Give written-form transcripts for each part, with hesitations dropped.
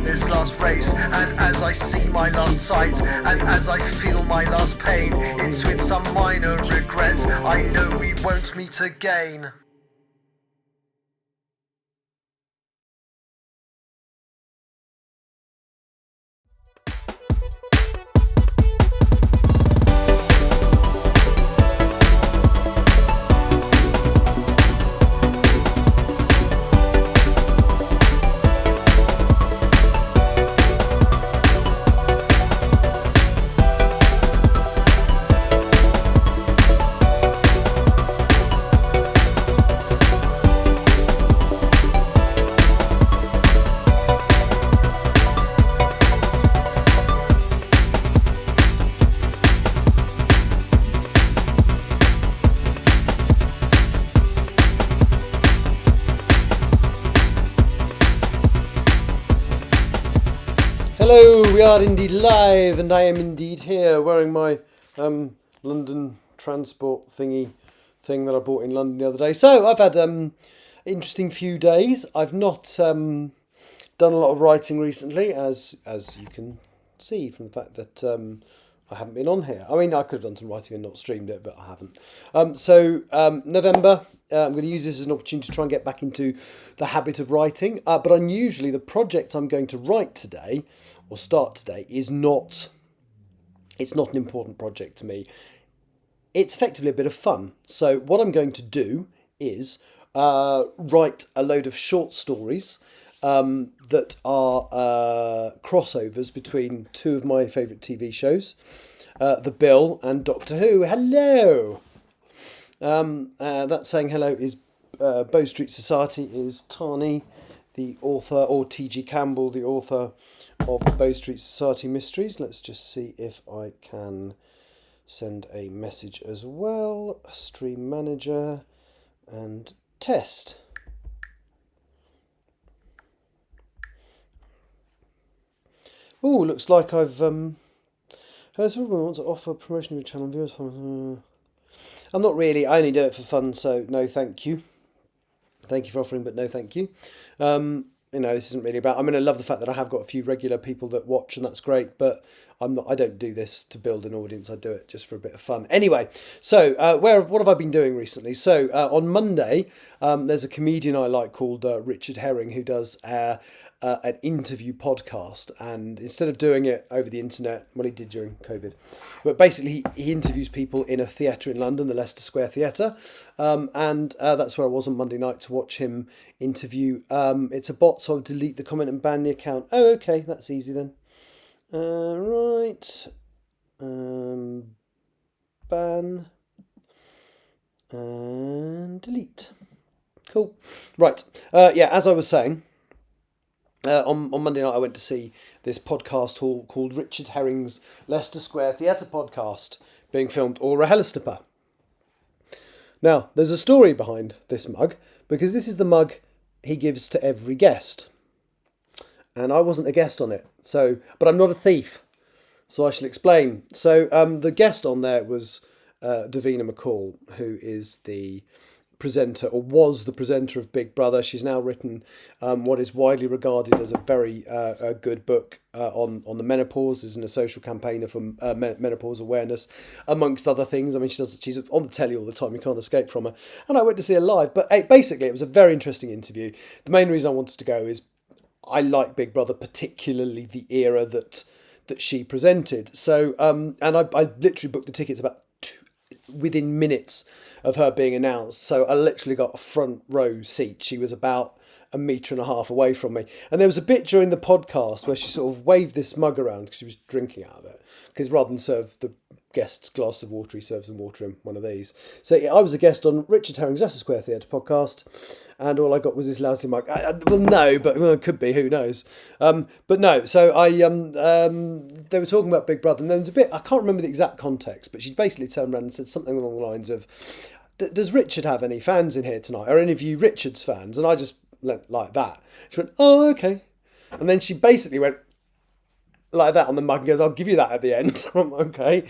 this last race. And as I see my last sight, and as I feel my last pain, it's with some minor regret I know we won't meet again. Hello, we are indeed live, and I am indeed here wearing my London transport thing that I bought in London the other day. So I've had interesting few days. I've not done a lot of writing recently, as you can see from the fact that I haven't been on here. I mean, I could have done some writing and not streamed it, but I haven't. November, I'm going to use this as an opportunity to try and get back into the habit of writing. But unusually, the project I'm going to write today, or start today, it's not an important project to me. It's effectively a bit of fun. So what I'm going to do is write a load of short stories that are crossovers between two of my favourite TV shows, The Bill and Doctor Who. Hello! That saying hello is Bow Street Society is Tani, the author, or T.G. Campbell, the author of the Bow Street Society mysteries. Let's just see if I can send a message as well. Stream manager and test. Oh, looks like I've hello, so everyone wants to offer promotion of your channel viewers. I'm not really. I only do it for fun, so no, thank you. Thank you for offering, but no, thank you. This isn't really about. I mean, I love the fact that I have got a few regular people that watch, and that's great. But I'm not. I don't do this to build an audience. I do it just for a bit of fun. Anyway, so what have I been doing recently? So on Monday, there's a comedian I like called Richard Herring who does an interview podcast, and instead of doing it over the internet, well, he did during COVID, but basically he interviews people in a theatre in London, the Leicester Square Theatre, and that's where I was on Monday night to watch him interview. It's a bot, so I'll delete the comment and ban the account. Oh, okay, that's easy then. Right, ban and delete. Cool. Right, as I was saying, on Monday night I went to see this podcast called Richard Herring's Leicester Square Theatre podcast being filmed Aura Hellestepper. Now, there's a story behind this mug, because this is the mug he gives to every guest. And I wasn't a guest on it, but I'm not a thief, so I shall explain. So the guest on there was Davina McCall, who is the presenter, or was the presenter, of Big Brother. She's now written what is widely regarded as a very good book on the menopause, as in a social campaigner for menopause awareness, amongst other things. I mean, she's on the telly all the time. You can't escape from her. And I went to see her live. But basically, it was a very interesting interview. The main reason I wanted to go is I like Big Brother, particularly the era that she presented. So, and I literally booked the tickets within minutes of her being announced. So I literally got a front row seat. She was about 1.5 meters away from me. And there was a bit during the podcast where she sort of waved this mug around because she was drinking out of it. Because rather than serve the guests glass of water, he serves them water in one of these. So yeah, I was a guest on Richard Herring's Leicester Square Theatre podcast, and all I got was this lousy mug. It could be, who knows? But no, so they were talking about Big Brother, and there was a bit, I can't remember the exact context, but she basically turned around and said something along the lines of, does Richard have any fans in here tonight? Are any of you Richard's fans? And I just went like that. She went, oh, okay. And then she basically went like that on the mug and goes, I'll give you that at the end. I'm okay.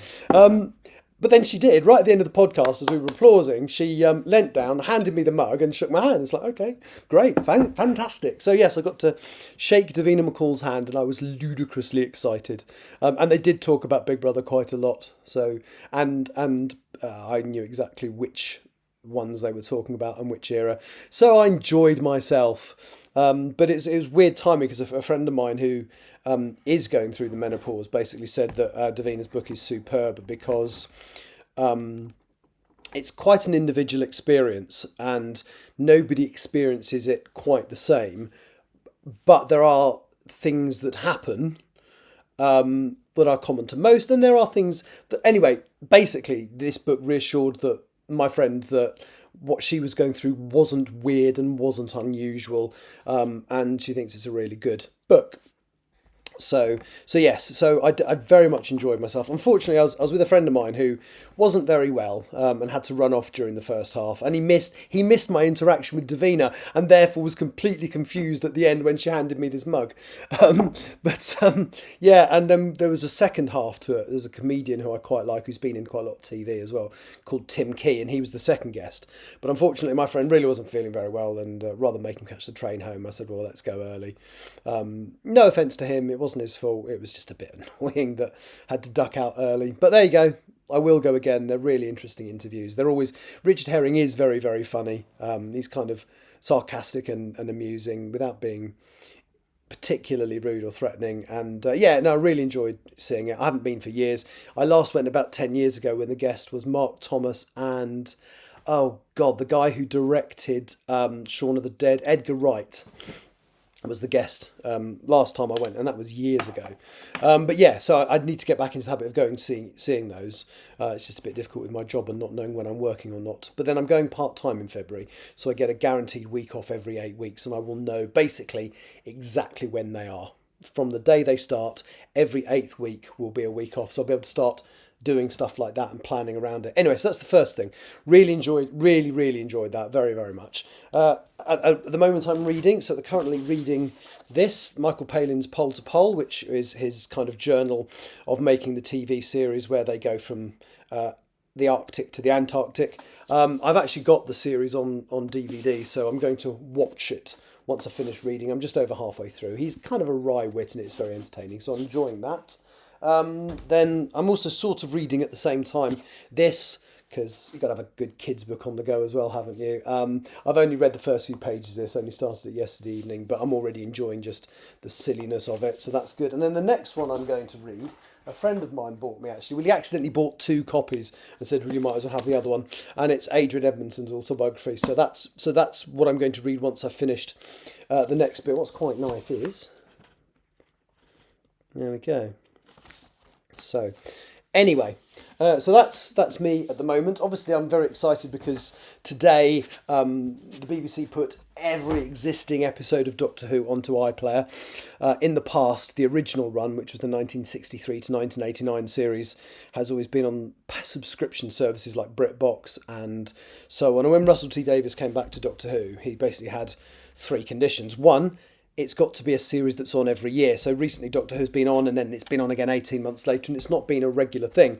But then she did, right at the end of the podcast, as we were applauding, she leant down, handed me the mug and shook my hand. It's like, okay, great, fantastic. So yes, I got to shake Davina McCall's hand and I was ludicrously excited. And they did talk about Big Brother quite a lot. So, and I knew exactly which ones they were talking about and which era. So I enjoyed myself. But it was weird timing because a friend of mine who is going through the menopause basically said that Davina's book is superb because it's quite an individual experience and nobody experiences it quite the same. But there are things that happen that are common to most, and there are things that, anyway, basically this book reassured that my friend that what she was going through wasn't weird and wasn't unusual, and she thinks it's a really good book. So I very much enjoyed myself. Unfortunately, I was with a friend of mine who wasn't very well and had to run off during the first half, and he missed my interaction with Davina, and therefore was completely confused at the end when she handed me this mug. Yeah, and then there was a second half to it. There's a comedian who I quite like who's been in quite a lot of TV as well, called Tim Key, and he was the second guest. But unfortunately, my friend really wasn't feeling very well, and rather than make him catch the train home, I said, well, let's go early. No offence to him, it wasn't his fault. It was just a bit annoying that I had to duck out early. But there you go. I will go again. They're really interesting interviews. They're always... Richard Herring is very, very funny. He's kind of sarcastic and amusing without being particularly rude or threatening. And I really enjoyed seeing it. I haven't been for years. I last went about 10 years ago when the guest was Mark Thomas and... oh, God, the guy who directed Shaun of the Dead, Edgar Wright, was the guest last time I went, and that was years ago. So I'd need to get back into the habit of going seeing those. It's just a bit difficult with my job and not knowing when I'm working or not. But then I'm going part-time in February, so I get a guaranteed week off every 8 weeks, and I will know basically exactly when they are. From the day they start, every 8th week will be a week off, so I'll be able to start doing stuff like that and planning around it. Anyway, so that's the first thing. Really enjoyed that very, very much. At the moment I'm reading, so they're currently reading this, Michael Palin's Pole to Pole, which is his kind of journal of making the TV series where they go from the Arctic to the Antarctic. I've actually got the series on DVD, so I'm going to watch it once I finish reading. I'm just over halfway through. He's kind of a wry wit and it's very entertaining, so I'm enjoying that. Then I'm also sort of reading at the same time this, because you've got to have a good kids book on the go as well, haven't you? I've only read the first few pages of this, only started it yesterday evening, but I'm already enjoying just the silliness of it, so that's good. And then the next one I'm going to read, a friend of mine bought me actually. Well, he accidentally bought 2 copies and said, well, you might as well have the other one. And it's Adrian Edmondson's autobiography. So that's what I'm going to read once I've finished the next bit. What's quite nice is... there we go. So, anyway, so that's me at the moment. Obviously, I'm very excited because today the BBC put every existing episode of Doctor Who onto iPlayer. In the past, the original run, which was the 1963 to 1989 series, has always been on subscription services like BritBox and so on. And when Russell T Davies came back to Doctor Who, he basically had 3 conditions. One, it's got to be a series that's on every year. So recently Doctor Who's been on and then it's been on again 18 months later and it's not been a regular thing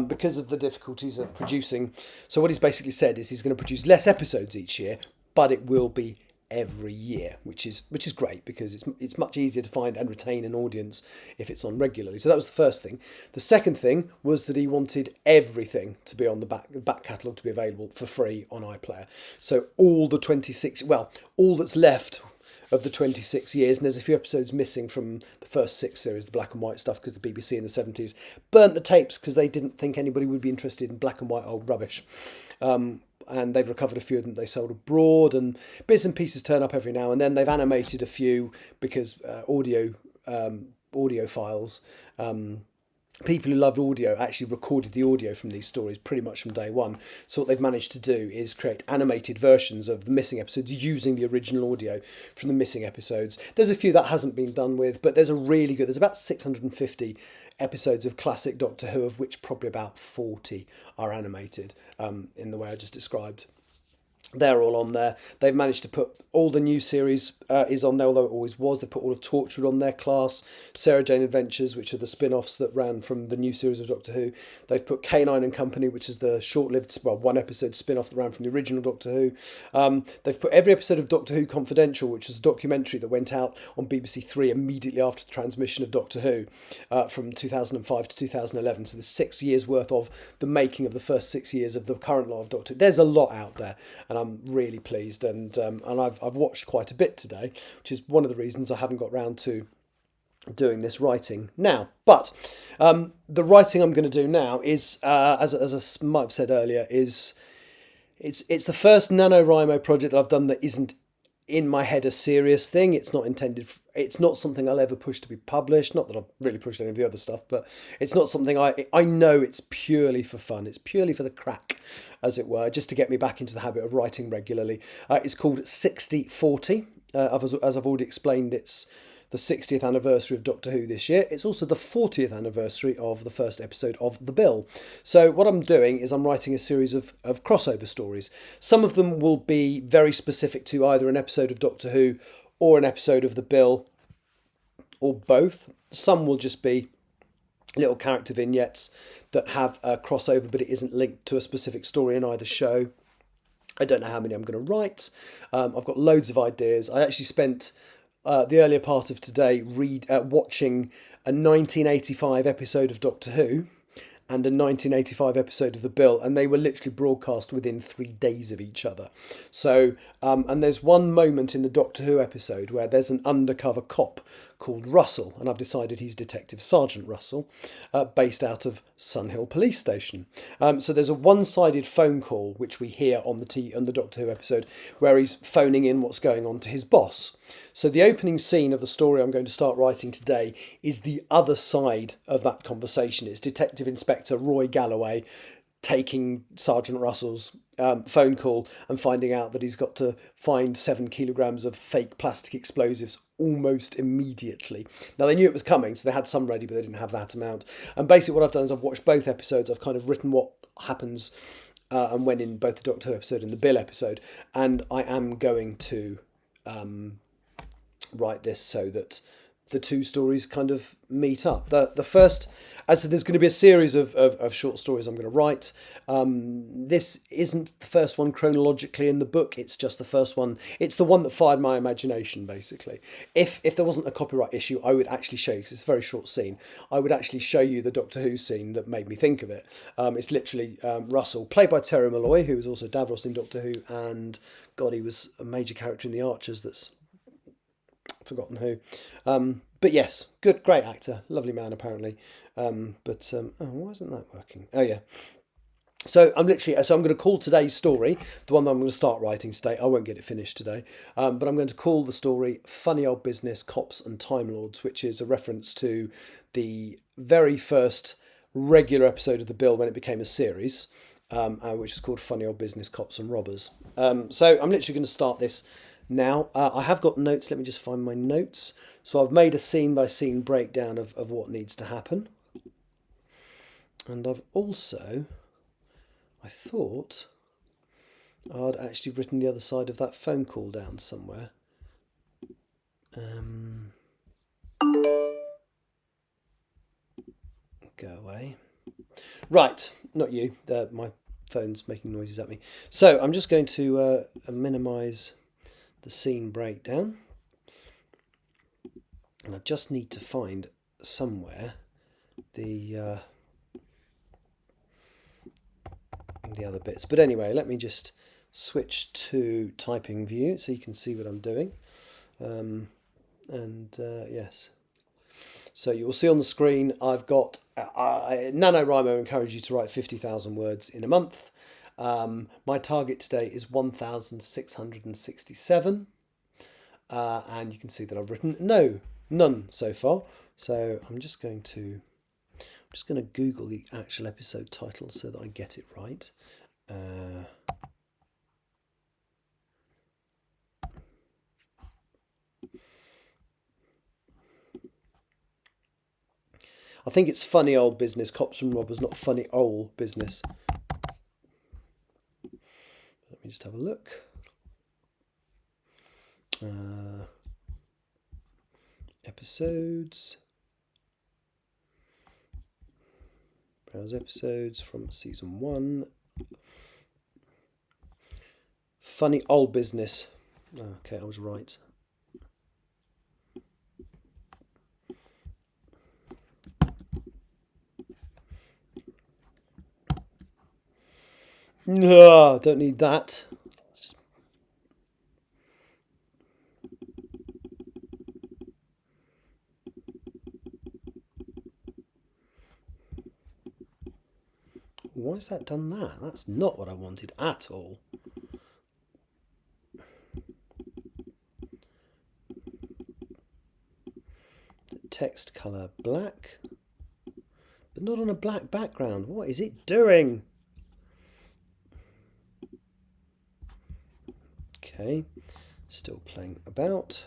because of the difficulties of producing. So what he's basically said is he's going to produce less episodes each year, but it will be every year, which is great because it's much easier to find and retain an audience if it's on regularly. So that was the first thing. The second thing was that he wanted everything to be on the back catalogue to be available for free on iPlayer. So all that's left of the 26 years, and there's a few episodes missing from the first 6 series, the black and white stuff, because the BBC in the 70s burnt the tapes because they didn't think anybody would be interested in black and white old rubbish. And they've recovered a few of them they sold abroad, and bits and pieces turn up every now and then. They've animated a few because audio files. People who loved audio actually recorded the audio from these stories pretty much from day one. So what they've managed to do is create animated versions of the missing episodes using the original audio from the missing episodes. There's a few that hasn't been done with, but there's about 650 episodes of classic Doctor Who, of which probably about 40 are animated in the way I just described. They're all on there. They've managed to put all the new series is on there, although it always was. They put all of Torchwood on their Class, Sarah Jane Adventures, which are the spin-offs that ran from the new series of Doctor Who. They've put K9 and Company, which is the short-lived, well, one episode spin-off that ran from the original Doctor Who. They've put every episode of Doctor Who Confidential, which was a documentary that went out on BBC Three immediately after the transmission of Doctor Who from 2005 to 2011. So there's 6 years worth of the making of the first 6 years of the current lot of Doctor Who. There's a lot out there, and I'm really pleased, and I've watched quite a bit today, which is one of the reasons I haven't got round to doing this writing now. But the writing I'm going to do now is, as I might have said earlier, is it's the first NaNoWriMo project that I've done that isn't in my head a serious thing. It's not intended. It's not something I'll ever push to be published. Not that I've really pushed any of the other stuff, but it's not something I know. It's purely for fun. It's purely for the crack, as it were, just to get me back into the habit of writing regularly. It's called 60/40. As I've already explained, it's the 60th anniversary of Doctor Who this year. It's also the 40th anniversary of the first episode of The Bill. So what I'm doing is I'm writing a series of crossover stories. Some of them will be very specific to either an episode of Doctor Who or an episode of The Bill, or both. Some will just be little character vignettes that have a crossover, but it isn't linked to a specific story in either show. I don't know how many I'm going to write. I've got loads of ideas. I actually spent the earlier part of today watching a 1985 episode of Doctor Who and a 1985 episode of The Bill, and they were literally broadcast within 3 days of each other. So, and there's one moment in the Doctor Who episode where there's an undercover cop called Russell, and I've decided he's Detective Sergeant Russell, based out of Sunhill Police Station. So there's a one-sided phone call which we hear on the Doctor Who episode where he's phoning in what's going on to his boss. So the opening scene of the story I'm going to start writing today is the other side of that conversation. It's Detective Inspector Roy Galloway taking Sergeant Russell's phone call and finding out that he's got to find 7 kilograms of fake plastic explosives almost immediately. Now, they knew it was coming, so they had some ready, but they didn't have that amount. And basically what I've done is I've watched both episodes. I've kind of written what happens and when in both the Doctor Who episode and the Bill episode, and I am going to write this so that the two stories kind of meet up. The first, as I said, there's going to be a series of short stories I'm going to write. This isn't the first one chronologically in the book. It's just the first one. It's the one that fired my imagination, basically. If there wasn't a copyright issue, I would actually show you, because it's a very short scene, I would actually show you the Doctor Who scene that made me think of it. It's literally Russell, played by Terry Malloy, who was also Davros in Doctor Who, and God, he was a major character in The Archers that's forgotten who, but yes, great actor, lovely man apparently, oh, why isn't that working? Oh yeah. So I'm going to call today's story, the one that I'm going to start writing today. I won't get it finished today, but I'm going to call the story Funny Old Business, Cops and Time Lords, which is a reference to the very first regular episode of The Bill when it became a series, which is called Funny Old Business, Cops and Robbers. So I'm literally going to start this now. I have got notes. Let me just find my notes. So I've made a scene-by-scene breakdown of what needs to happen. And I've also, I thought I'd actually written the other side of that phone call down somewhere. Go away. Right, not you. My phone's making noises at me. So I'm just going to minimise the scene breakdown, and I just need to find somewhere the other bits. But anyway, let me just switch to typing view so you can see what I'm doing. Yes. So you will see on the screen I've got NaNoWriMo encourages you to write 50,000 words in a month. My target today is 1,667, and you can see that I've written none so far. So I'm just going to Google the actual episode title so that I get it right. I think it's Funny Old Business, Cops and Robbers, not Funny Old Business. Let me just have a look. Episodes. Browse episodes from season 1. Funny old business. Okay, I was right. No, don't need that. Why has that done that? That's not what I wanted at all. Text colour black, but not on a black background. What is it doing? Okay, still playing about.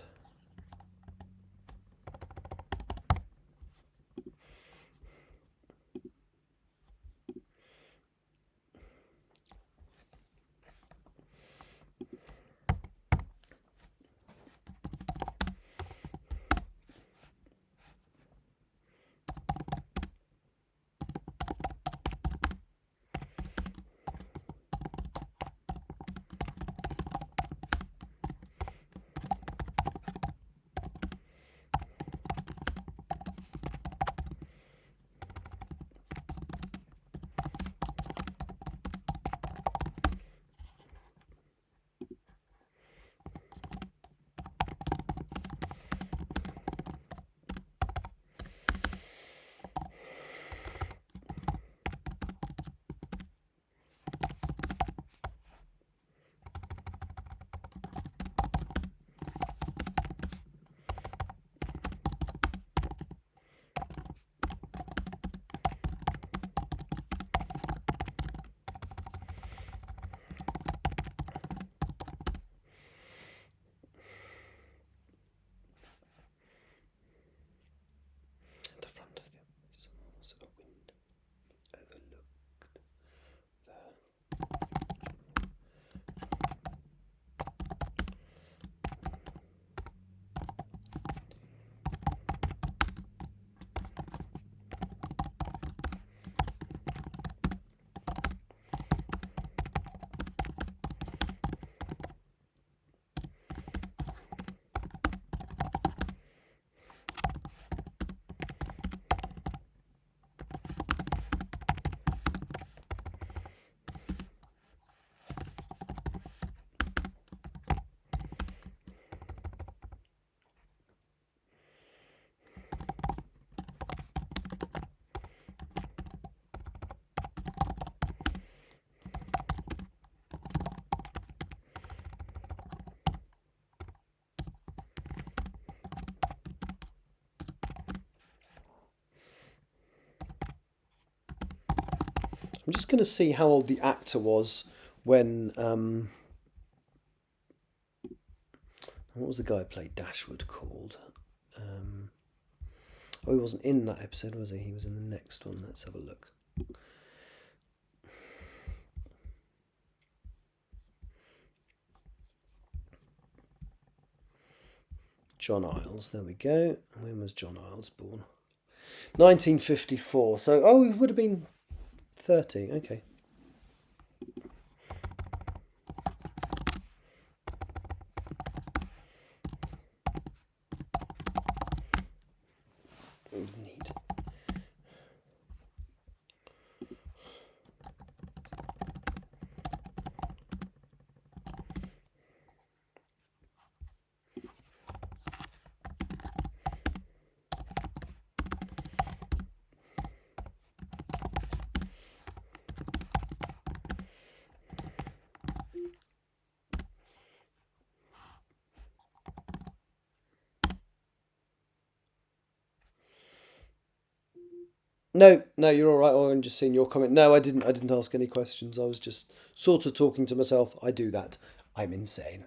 I'm just going to see how old the actor was when... what was the guy who played Dashwood called? Oh, he wasn't in that episode, was he? He was in the next one. Let's have a look. John Isles, there we go. When was John Isles born? 1954. So, oh, he would have been 30. Okay. Neat. No, you're all right. Oh, I'm just seeing your comment. No, I didn't ask any questions. I was just sort of talking to myself. I do that. I'm insane.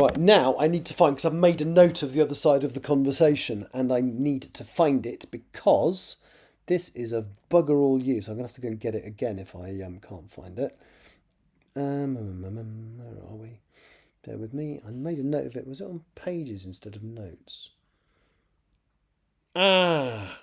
Right, now I need to find, because I've made a note of the other side of the conversation, and I need to find it because this is a bugger all you. So I'm going to have to go and get it again if I can't find it. Where are we? Bear with me. I made a note of it. Was it on pages instead of notes? Ah!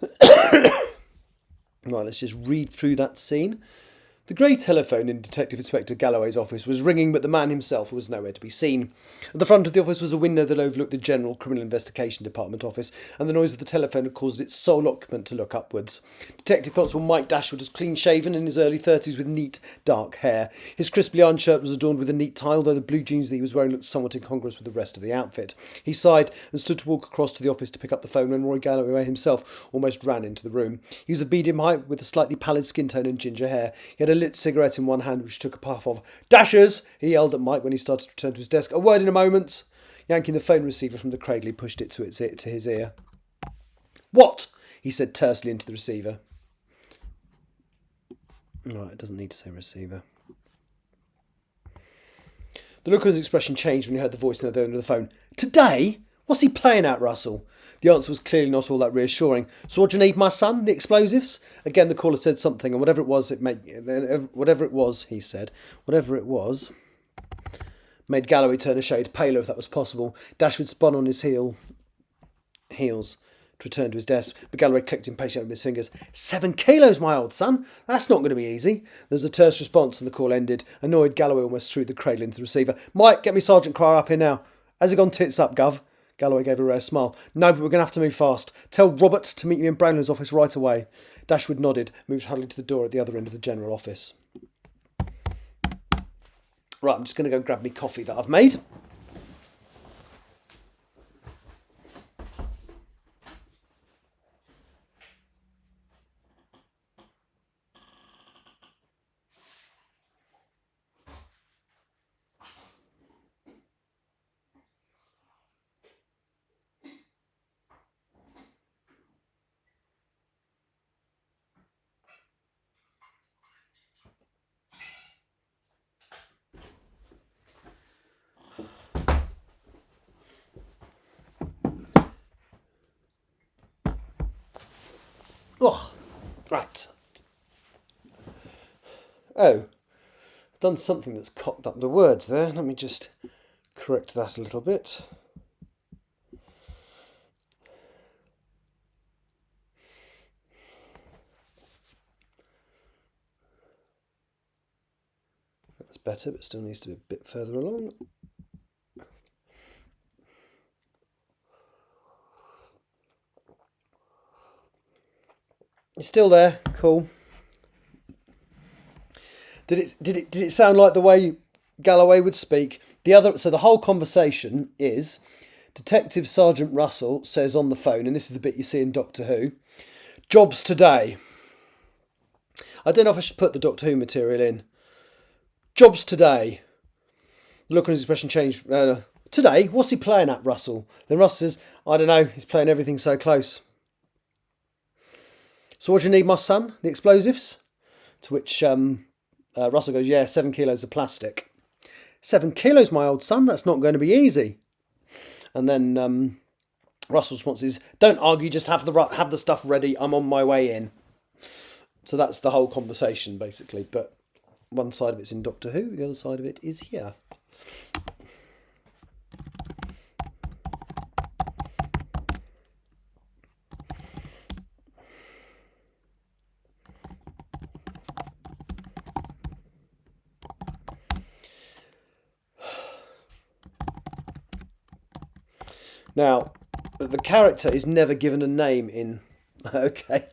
Right, let's just read through that scene. The grey telephone in Detective Inspector Galloway's office was ringing, but the man himself was nowhere to be seen. At the front of the office was a window that overlooked the General Criminal Investigation Department office, and the noise of the telephone had caused its sole occupant to look upwards. Detective Constable Mike Dashwood was clean-shaven, in his early 30s, with neat, dark hair. His crisply ironed shirt was adorned with a neat tie, although the blue jeans that he was wearing looked somewhat incongruous with the rest of the outfit. He sighed and stood to walk across to the office to pick up the phone when Roy Galloway himself almost ran into the room. He was of medium height, with a slightly pallid skin tone and ginger hair. He had a lit cigarette in one hand, which took a puff of. "Dashers!" he yelled at Mike when he started to return to his desk. "A word in a moment." Yanking the phone receiver from the cradle, he pushed it to his ear. "What?" he said tersely into the receiver. Right, it doesn't need to say receiver. The look on his expression changed when he heard the voice near the end of the phone. "Today? What's he playing at, Russell?" The answer was clearly not all that reassuring. "So what do you need, my son? The explosives?" Again the caller said something, and whatever it was, he said, whatever it was, made Galloway turn a shade paler, if that was possible. Dashwood spun on his heels to return to his desk, but Galloway clicked impatiently with his fingers. 7 kilos, my old son? That's not going to be easy." There was a terse response, and the call ended. Annoyed, Galloway almost threw the cradle into the receiver. "Mike, get me Sergeant Cryer up here now." "Has it gone tits up, Gov?" Galloway gave a rare smile. "No, but we're going to have to move fast. Tell Robert to meet you in Brownlow's office right away." Dashwood nodded, moved hurriedly to the door at the other end of the general office. Right, I'm just going to go and grab me coffee that I've made. Oh, right. Oh, I've done something that's cocked up the words there. Let me just correct that a little bit. That's better, but still needs to be a bit further along. You're still there? Cool. Did it sound like the way Galloway would speak? So the whole conversation is Detective Sergeant Russell says on the phone, and this is the bit you see in Doctor Who, "Jobs today." I don't know if I should put the Doctor Who material in. "Jobs today." The look on his expression changed. "Today? What's he playing at, Russell?" Then Russell says, "I don't know, he's playing everything so close." "So what do you need, my son? The explosives?" To which Russell goes, "Yeah, 7 kilos of plastic." "7 kilos, my old son? That's not going to be easy." And then Russell's response is, "Don't argue, just have the stuff ready. I'm on my way in." So that's the whole conversation, basically. But one side of it's in Doctor Who, the other side of it is here. Now, the character is never given a name in... Okay.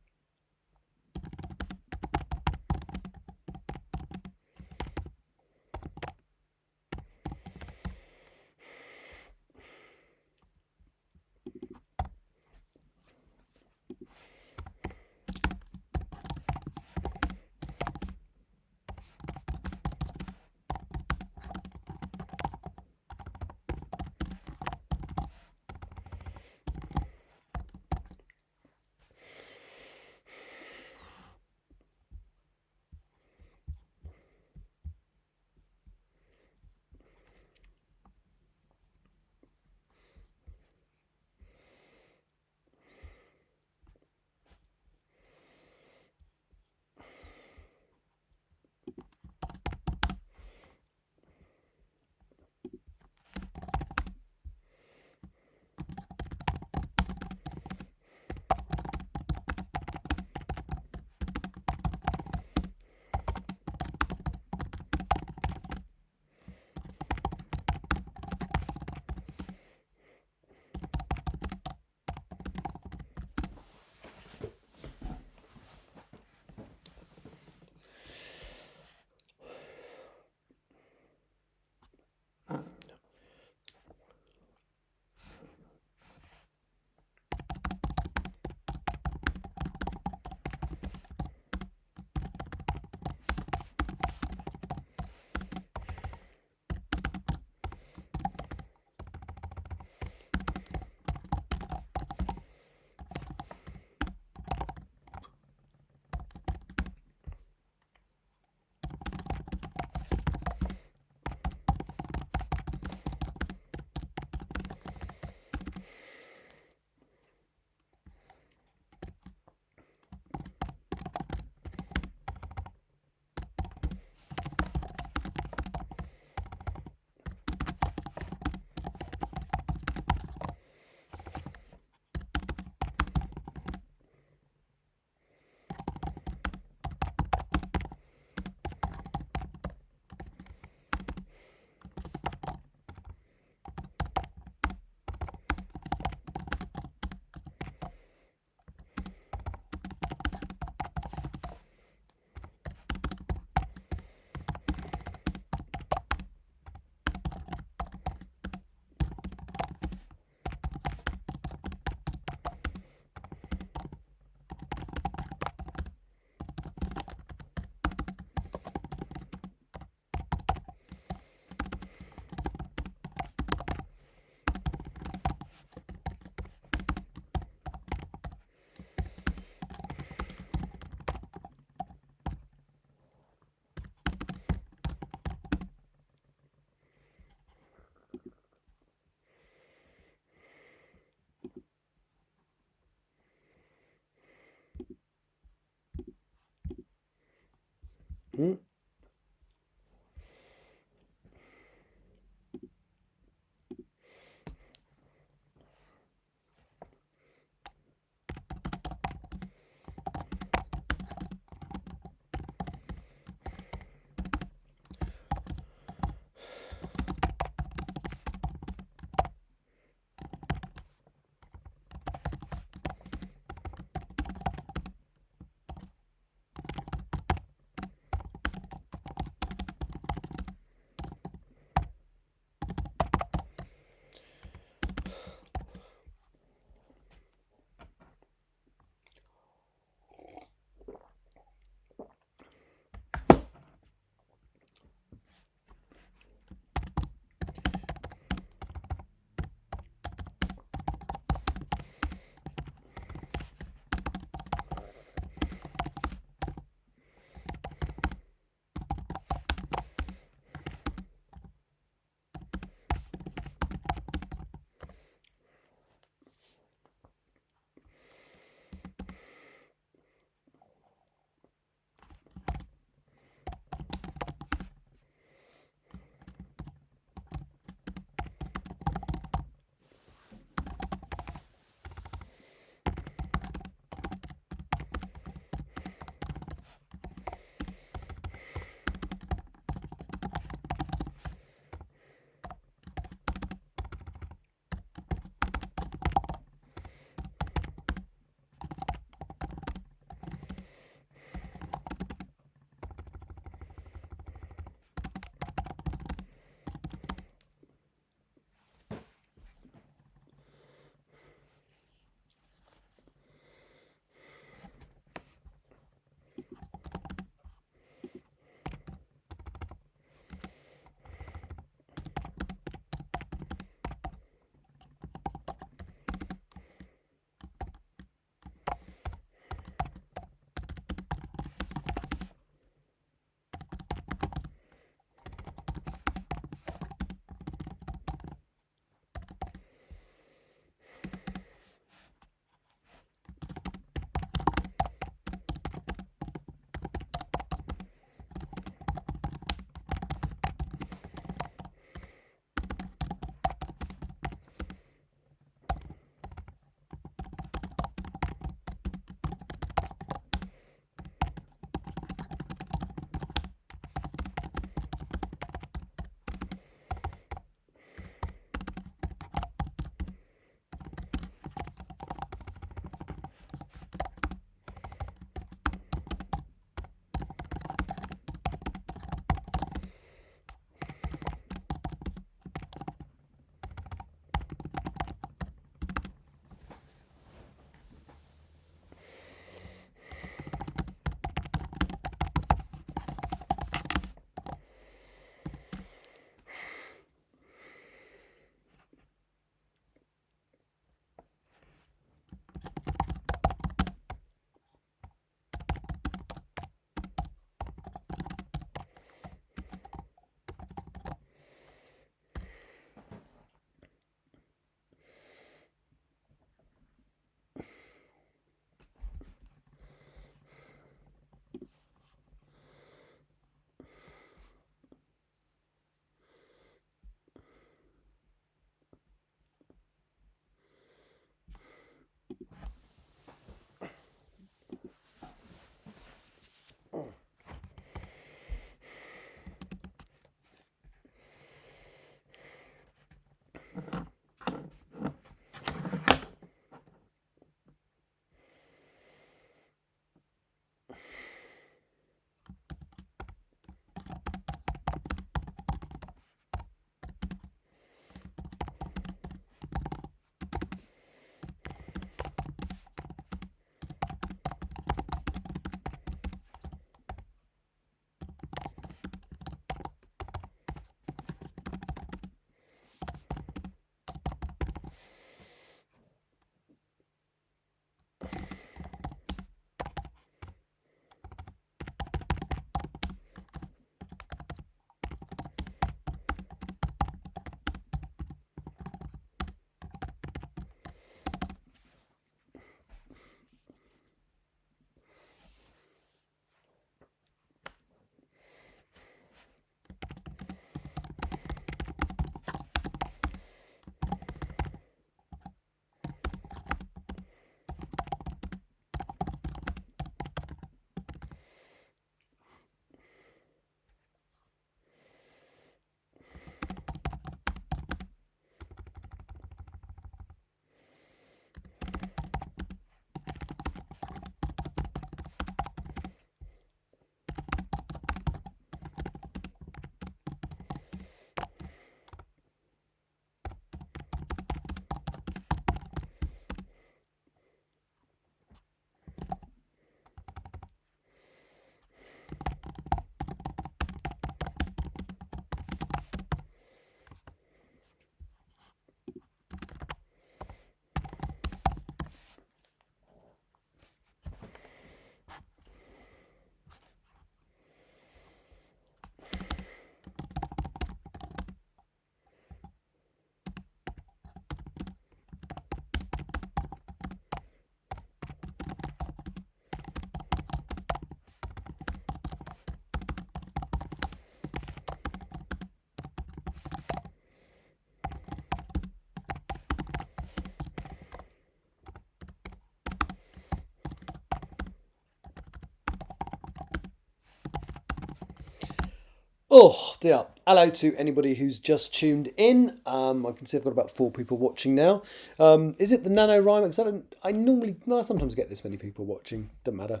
Oh dear. Hello to anybody who's just tuned in. I can see I've got about 4 people watching now. Is it the NaNoWriMo? Because I sometimes get this many people watching. Doesn't matter.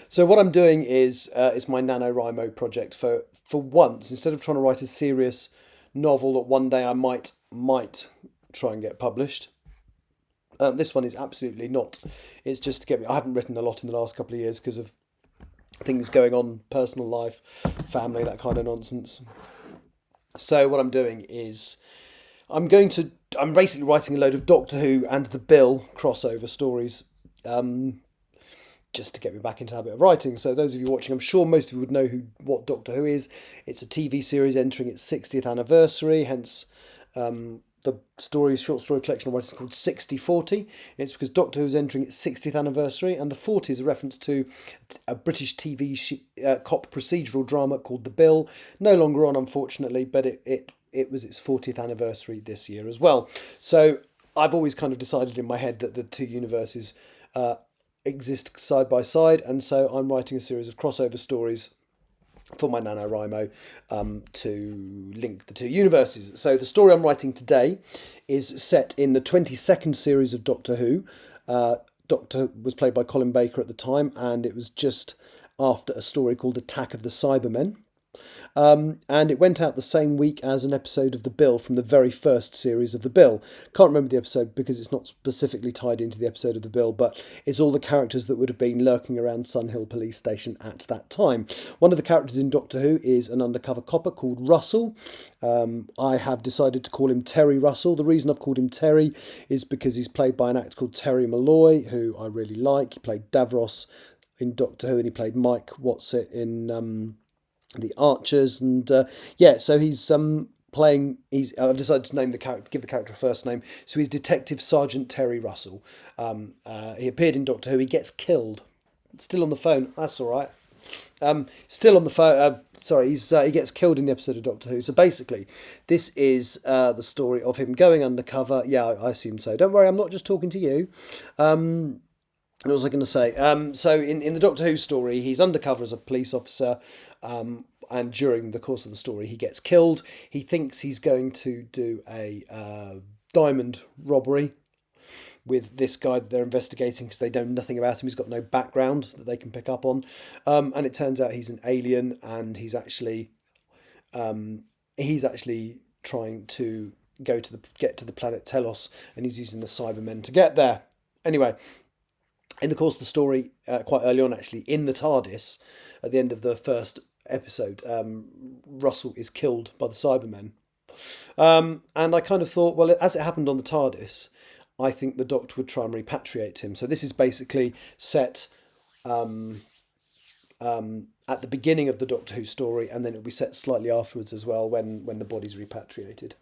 So what I'm doing is it's my NaNoWriMo project for once. Instead of trying to write a serious novel that one day I might try and get published. This one is absolutely not. It's just to get me. I haven't written a lot in the last couple of years because of things going on, personal life, family, that kind of nonsense. So what I'm doing is I'm basically writing a load of Doctor Who and The Bill crossover stories, just to get me back into the habit of writing. So those of you watching, I'm sure most of you would know what Doctor Who is. It's a TV series entering its 60th anniversary, hence the short story collection of writers called 60/40. It's because Doctor Who is entering its 60th anniversary, and the 40 is a reference to a British TV cop procedural drama called The Bill. No longer on, unfortunately, but it was its 40th anniversary this year as well. So I've always kind of decided in my head that the two universes exist side by side, and so I'm writing a series of crossover stories for my NaNoWriMo to link the two universes. So the story I'm writing today is set in the 22nd series of Doctor Who. Doctor was played by Colin Baker at the time, and it was just after a story called Attack of the Cybermen. And it went out the same week as an episode of The Bill from the very first series of The Bill. Can't remember the episode because it's not specifically tied into the episode of The Bill, but it's all the characters that would have been lurking around Sunhill Police Station at that time. One of the characters in Doctor Who is an undercover copper called Russell. I have decided to call him Terry Russell. The reason I've called him Terry is because he's played by an actor called Terry Malloy, who I really like. He played Davros in Doctor Who, and he played Mike Whatsit in The Archers, and so he's playing. I've decided to give the character a first name. So he's Detective Sergeant Terry Russell. He appeared in Doctor Who. He gets killed. Still on the phone. That's all right. Still on the phone. He gets killed in the episode of Doctor Who. So basically, this is the story of him going undercover. Yeah, I assume so. Don't worry, I'm not just talking to you. What was I going to say? So in the Doctor Who story, he's undercover as a police officer, and during the course of the story, he gets killed. He thinks he's going to do a diamond robbery with this guy that they're investigating because they know nothing about him. He's got no background that they can pick up on, and it turns out he's an alien, and he's actually trying to get to the planet Telos, and he's using the Cybermen to get there. Anyway. In the course of the story, quite early on actually, in the TARDIS, at the end of the first episode, Russell is killed by the Cybermen. And I kind of thought, well, as it happened on the TARDIS, I think the Doctor would try and repatriate him. So this is basically set at the beginning of the Doctor Who story, and then it'll be set slightly afterwards as well when the body's repatriated.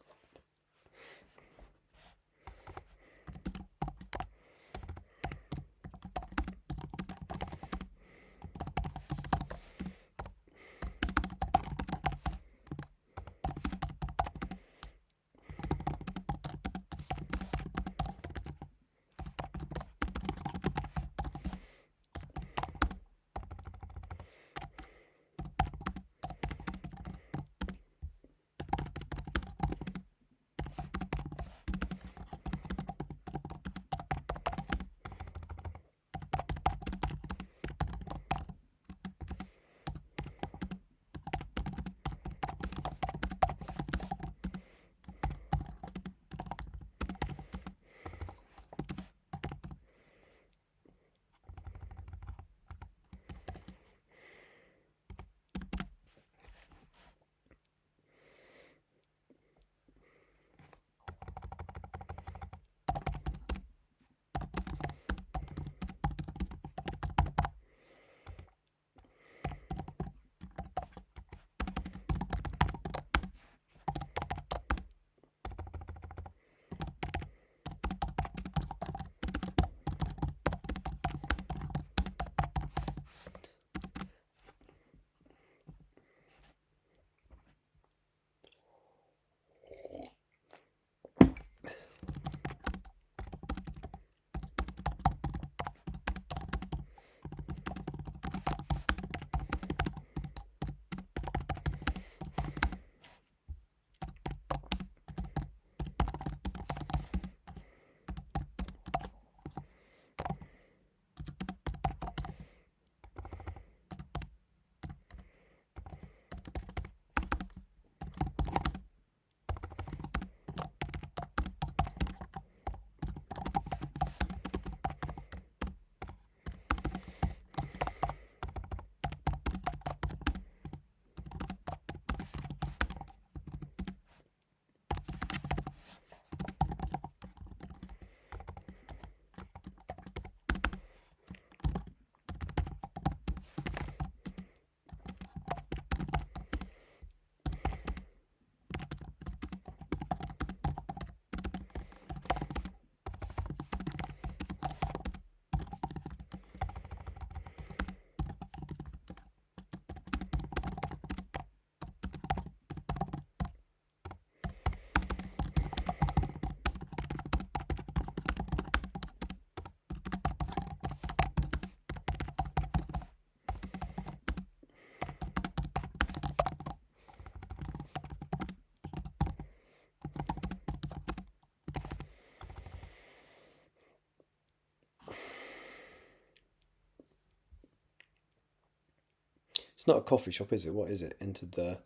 It's not a coffee shop, is it? What is it? Entered the...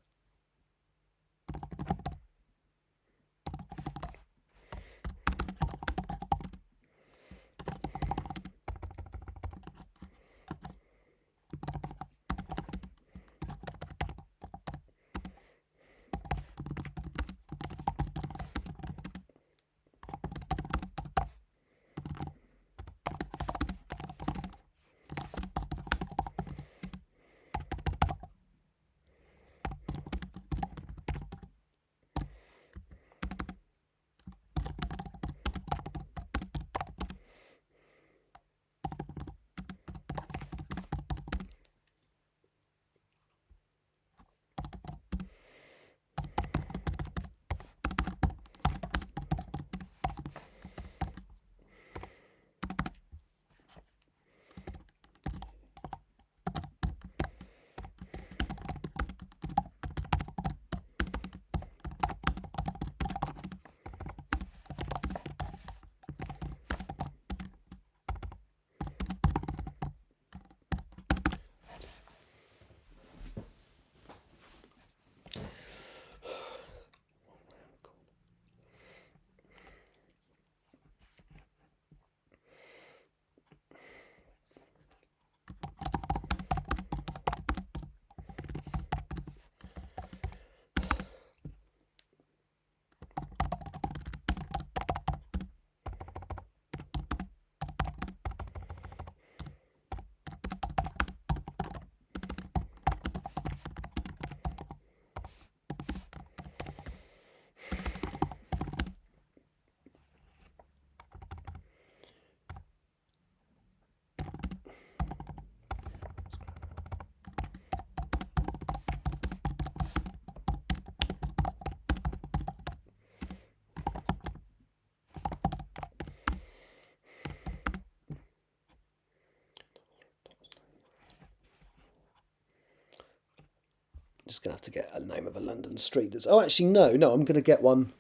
Just going to have to get a name of a London street that's... Oh, actually, no, I'm going to get one.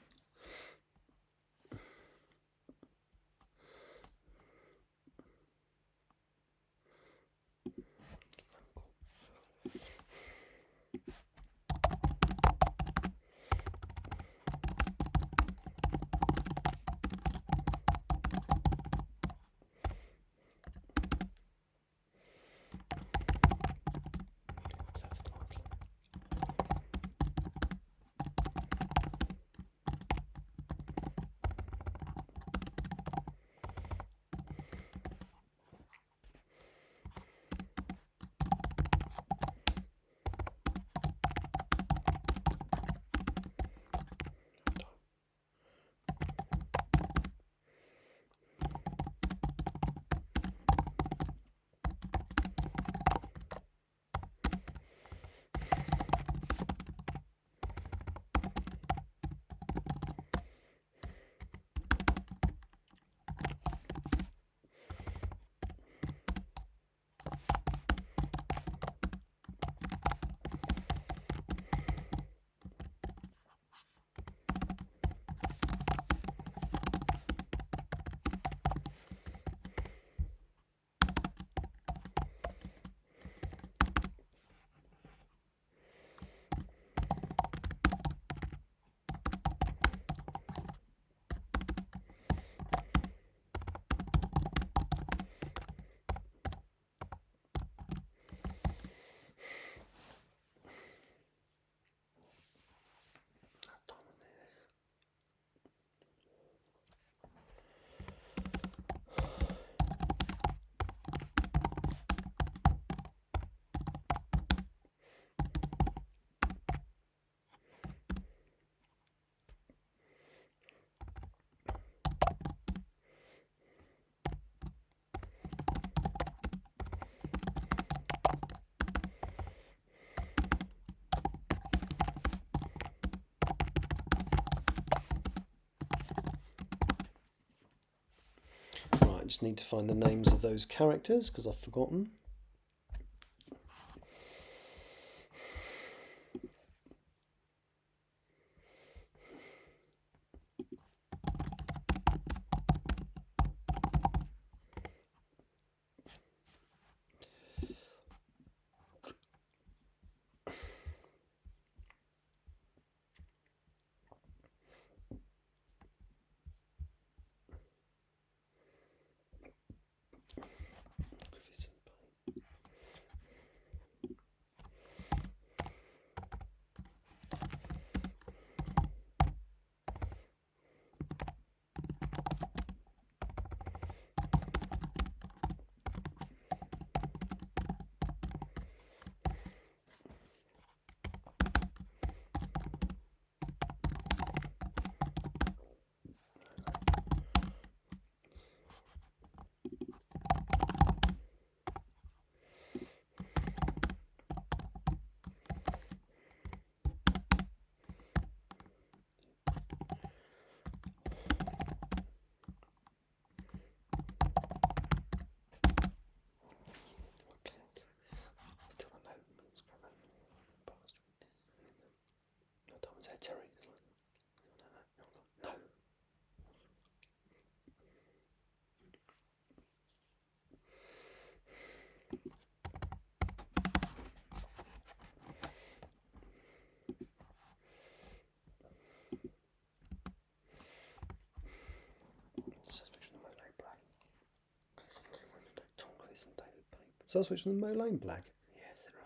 I just need to find the names of those characters because I've forgotten. So I'll switch to the Mo Lane black. Yes, Russell.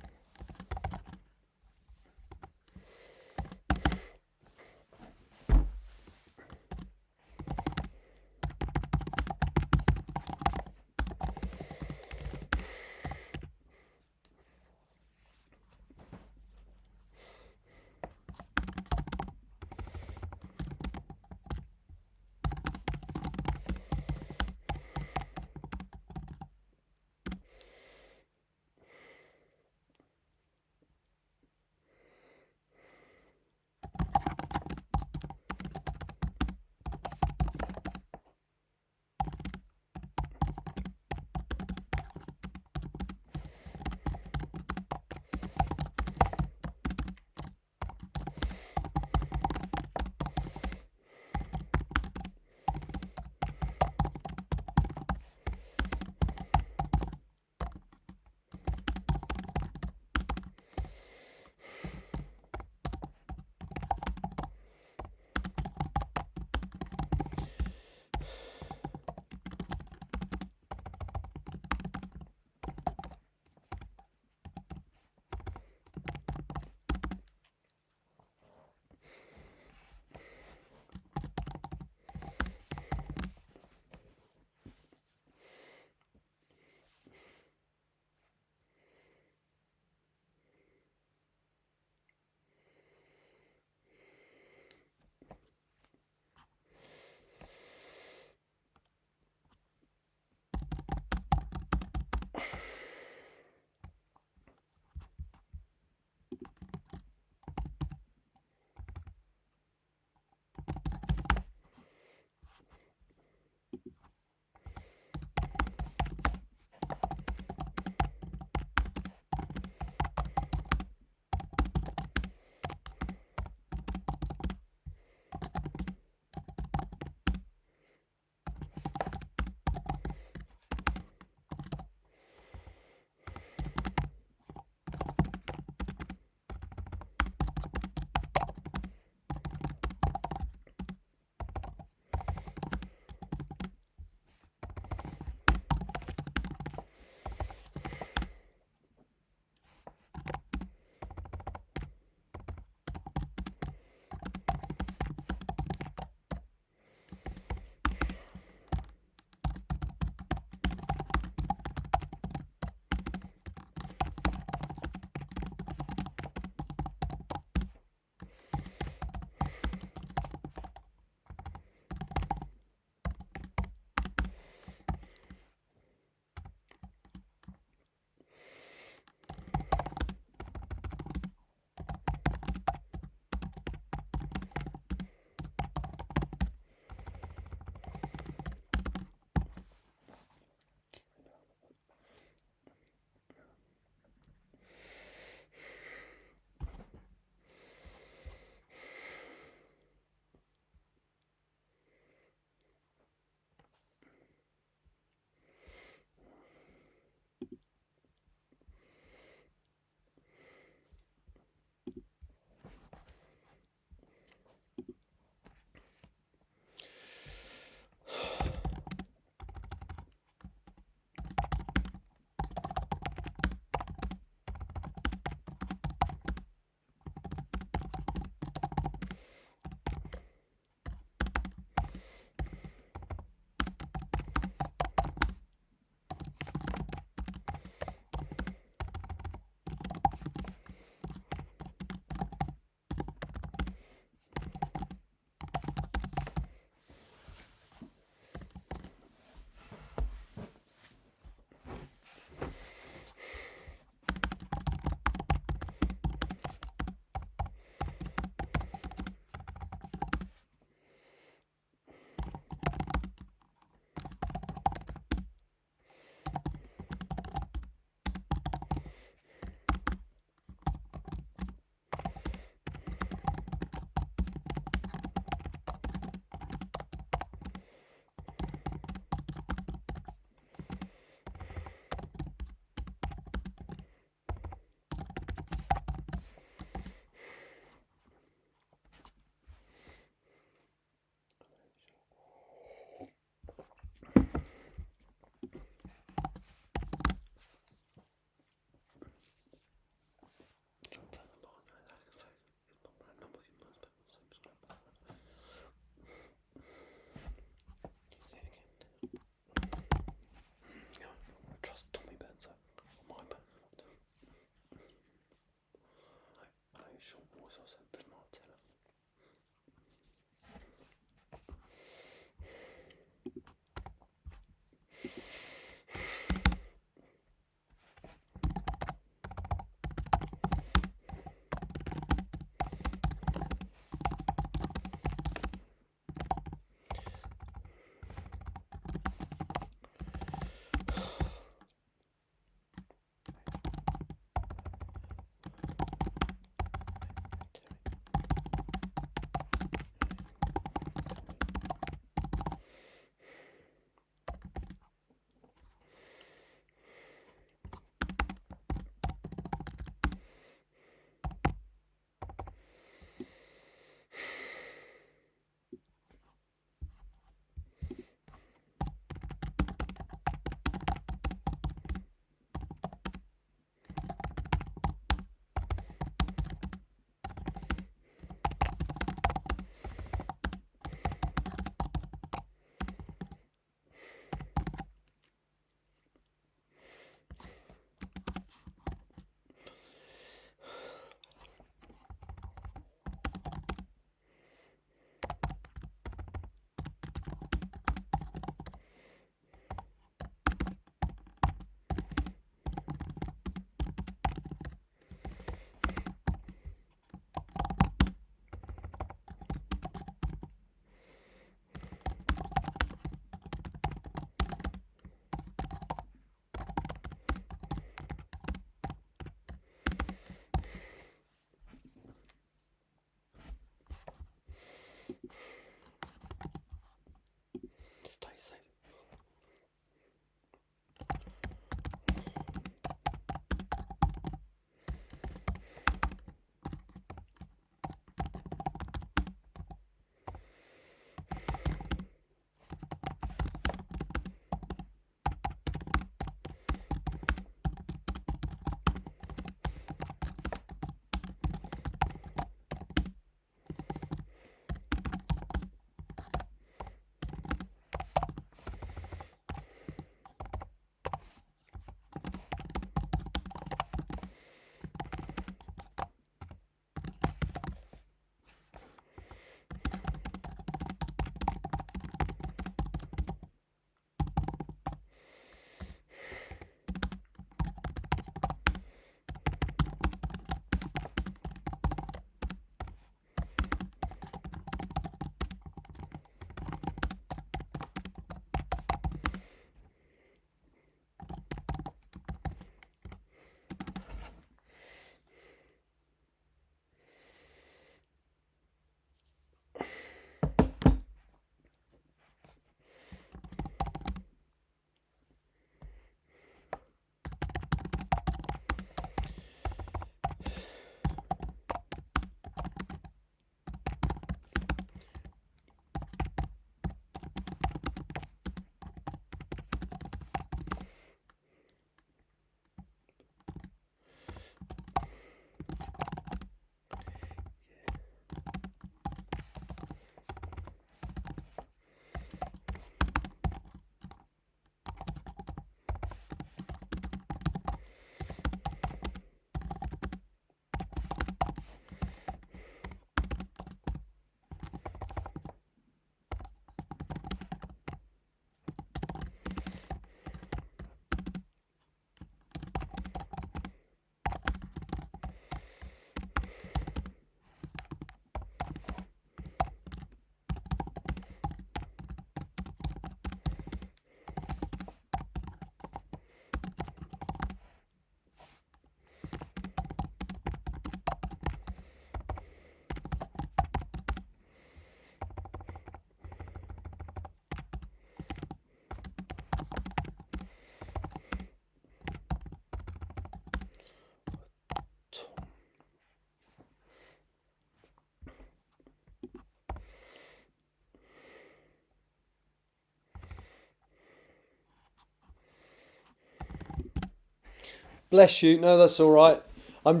Bless you. No, that's all right. I'm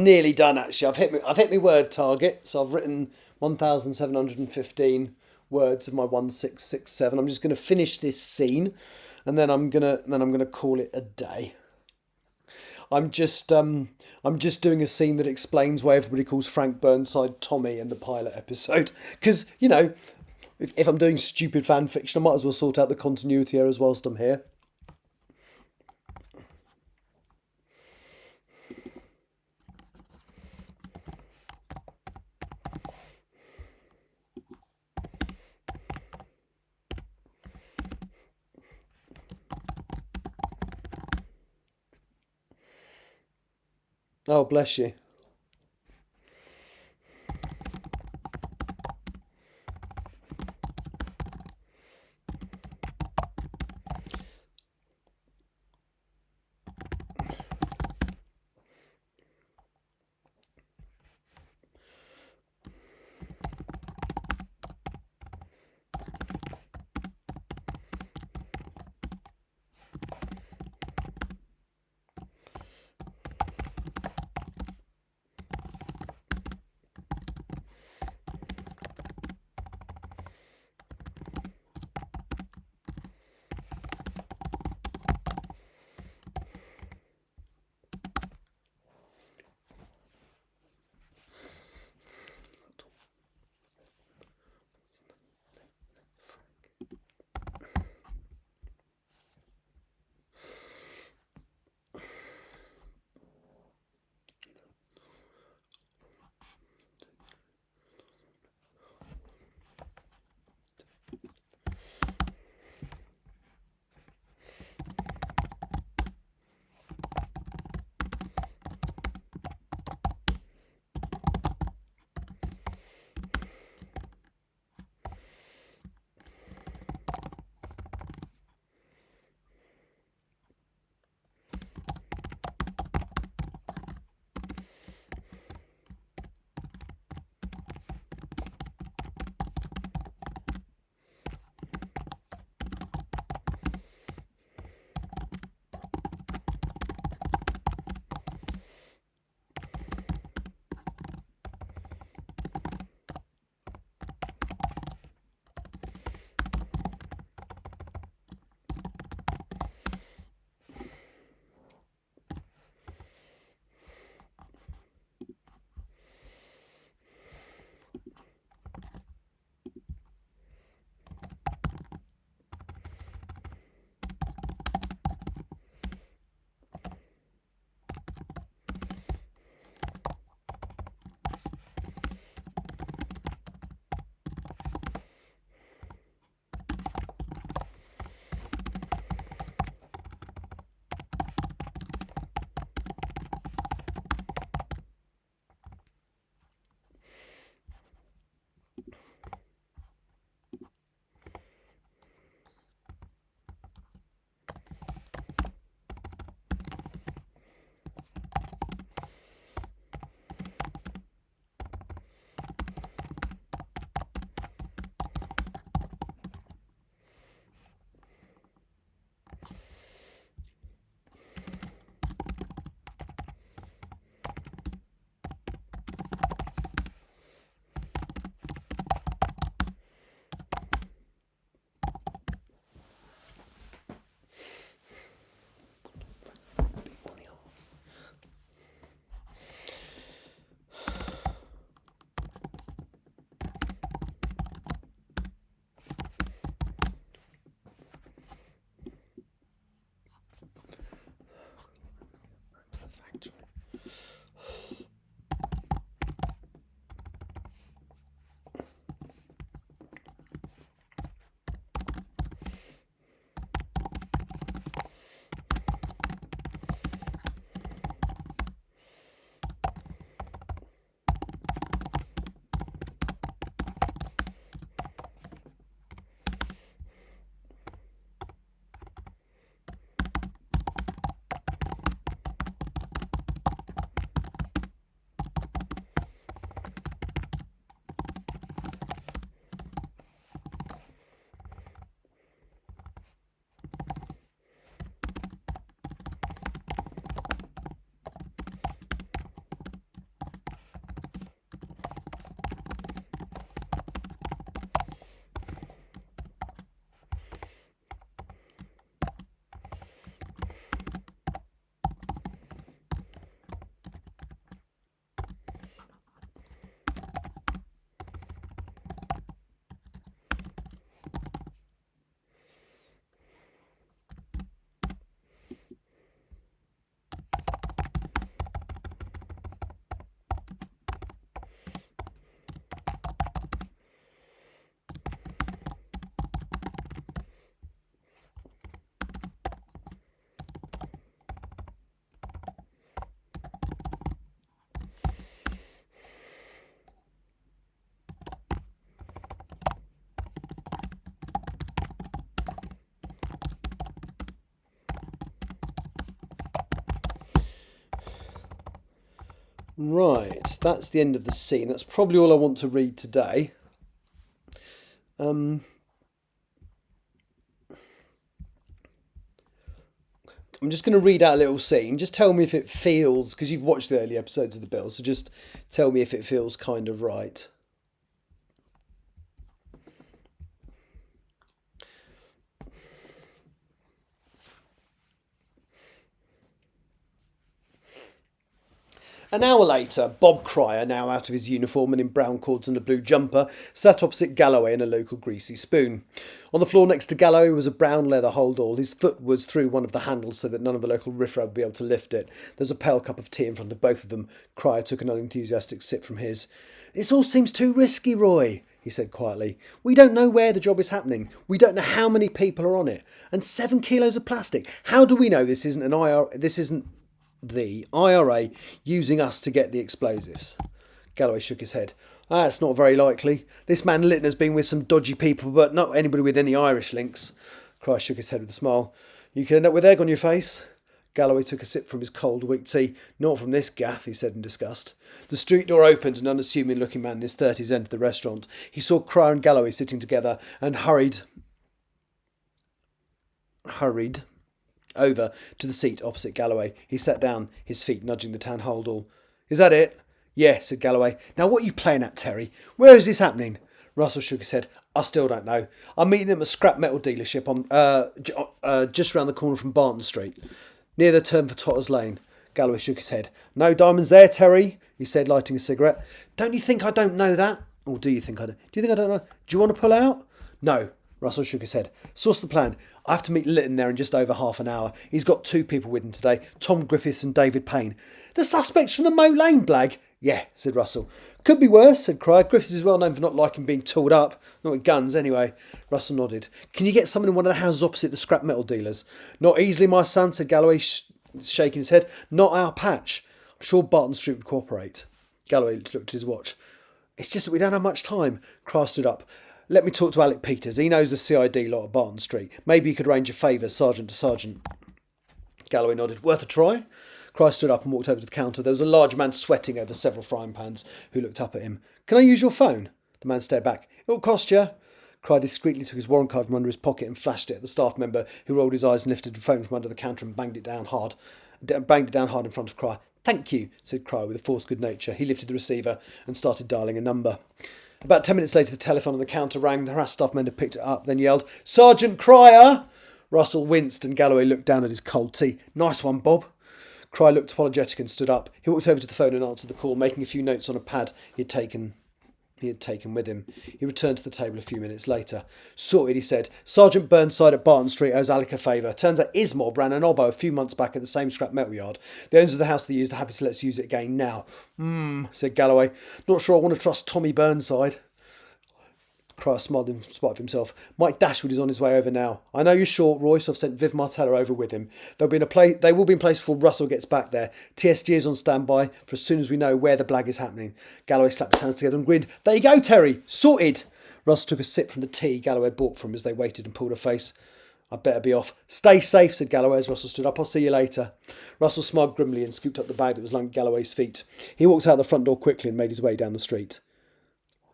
nearly done actually. I've hit my word target. So I've written 1,715 words of my 1667. I'm just going to finish this scene, and then I'm gonna call it a day. I'm just doing a scene that explains why everybody calls Frank Burnside Tommy in the pilot episode. Because, you know, if I'm doing stupid fan fiction, I might as well sort out the continuity errors whilst I'm here. Oh, bless you. Right, that's the end of the scene. That's probably all I want to read today. I'm just going to read out a little scene. Just tell me if it feels, because you've watched the early episodes of The Bill, so just tell me if it feels kind of right. An hour later, Bob Cryer, now out of his uniform and in brown cords and a blue jumper, sat opposite Galloway in a local greasy spoon. On the floor next to Galloway was a brown leather holdall. His foot was through one of the handles so that none of the local riffraff would be able to lift it. There was a pale cup of tea in front of both of them. Cryer took an unenthusiastic sip from his. "This all seems too risky, Roy," he said quietly. "We don't know where the job is happening. We don't know how many people are on it. And 7 kilos of plastic. How do we know this isn't the IRA using us to get the explosives?" Galloway shook his head. "That's not very likely. This man Lytton has been with some dodgy people, but not anybody with any Irish links." Cryer shook his head with a smile. "You could end up with egg on your face." Galloway took a sip from his cold, weak tea. "Not from this gaff," he said in disgust. The street door opened and an unassuming-looking man in his 30s entered the restaurant. He saw Cryer and Galloway sitting together and hurried over to the seat opposite Galloway. He sat down, his feet nudging the tan holdall. "Is that it?" "Yeah," said Galloway. "Now what are you playing at, Terry? Where is this happening?" Russell shook his head. "I still don't know. I'm meeting them at a scrap metal dealership on just round the corner from Barton Street, near the turn for Totter's Lane." Galloway shook his head. "No diamonds there, Terry," he said, lighting a cigarette. "Don't you think I don't know that?" "Or do you think I do? Do you think I don't know? Do you want to pull out?" "No." Russell shook his head. "So what's the plan? I have to meet Lytton there in just over half an hour. He's got 2 people with him today, Tom Griffiths and David Payne." "The suspects from the Moat Lane blag?" "Yeah," said Russell. "Could be worse," said Cryer. "Griffiths is well known for not liking being tooled up. Not with guns, anyway." Russell nodded. "Can you get someone in one of the houses opposite the scrap metal dealers?" "Not easily, my son," said Galloway, shaking his head. "Not our patch. I'm sure Barton Street would cooperate." Galloway looked at his watch. "It's just that we don't have much time." Cryer stood up. "Let me talk to Alec Peters. He knows the CID lot at Barton Street. Maybe you could arrange a favour, sergeant to sergeant." Galloway nodded. "Worth a try?" Cryer stood up and walked over to the counter. There was a large man sweating over several frying pans who looked up at him. "Can I use your phone?" The man stared back. "It'll cost you." Cryer discreetly took his warrant card from under his pocket and flashed it at the staff member, who rolled his eyes and lifted the phone from under the counter and banged it down hard in front of Cryer. "Thank you," said Cryer with a forced good nature. He lifted the receiver and started dialling a number. About 10 minutes later, the telephone on the counter rang. The harassed staff member picked it up, then yelled, "Sergeant Cryer!" Russell winced and Galloway looked down at his cold tea. "Nice one, Bob." Cryer looked apologetic and stood up. He walked over to the phone and answered the call, making a few notes on a pad he had taken with him. He returned to the table a few minutes later. "Sorted," he said. "Sergeant Burnside at Barton Street owes Alec a favour. Turns out his mob ran an obbo a few months back at the same scrap metal yard. The owners of the house they used are happy to let us use it again now." Said Galloway. "Not sure I want to trust Tommy Burnside." Cryer smiled in spite of himself. "Mike Dashwood is on his way over now. I know you're short, Roy, so I've sent Viv Martella over with him. They will be in place before Russell gets back there. TSG is on standby for as soon as we know where the blag is happening." Galloway slapped his hands together and grinned. "There you go, Terry. Sorted." Russell took a sip from the tea Galloway had bought for him as they waited and pulled a face. "I'd better be off." "Stay safe," said Galloway as Russell stood up. "I'll see you later." Russell smiled grimly and scooped up the bag that was lying at Galloway's feet. He walked out the front door quickly and made his way down the street.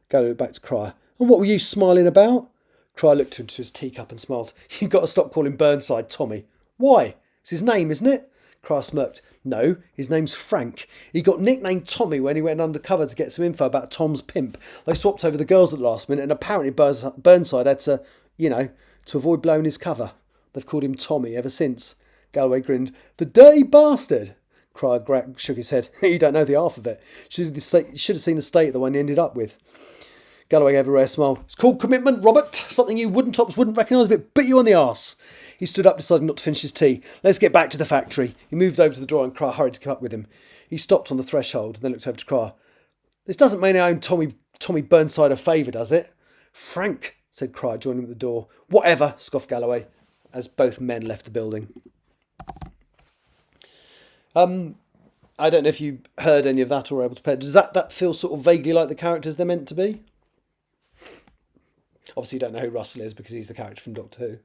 Galloway looked back to Cryer. "And what were you smiling about?" Cryer looked into his teacup and smiled. "You've got to stop calling Burnside Tommy." "Why? It's his name, isn't it?" Cryer smirked. "No, his name's Frank. He got nicknamed Tommy when he went undercover to get some info about Tom's pimp. They swapped over the girls at the last minute and apparently Burnside had to, to avoid blowing his cover. They've called him Tommy ever since." Galloway grinned. "The dirty bastard." Cryer shook his head. "You don't know the half of it. Should have seen the state of the one he ended up with." Galloway gave a rare smile. "It's called commitment, Robert. Something you wooden-tops wouldn't recognise if it bit you on the arse." He stood up, deciding not to finish his tea. "Let's get back to the factory." He moved over to the door and Cryer hurried to keep up with him. He stopped on the threshold and then looked over to Cryer. "This doesn't mean I owe Tommy Burnside a favour, does it?" "Frank," said Cryer, joining him at the door. "Whatever," scoffed Galloway, as both men left the building. I don't know if you heard any of that or were able to play. Does that feel sort of vaguely like the characters they're meant to be? Obviously, you don't know who Russell is because he's the character from Doctor Who.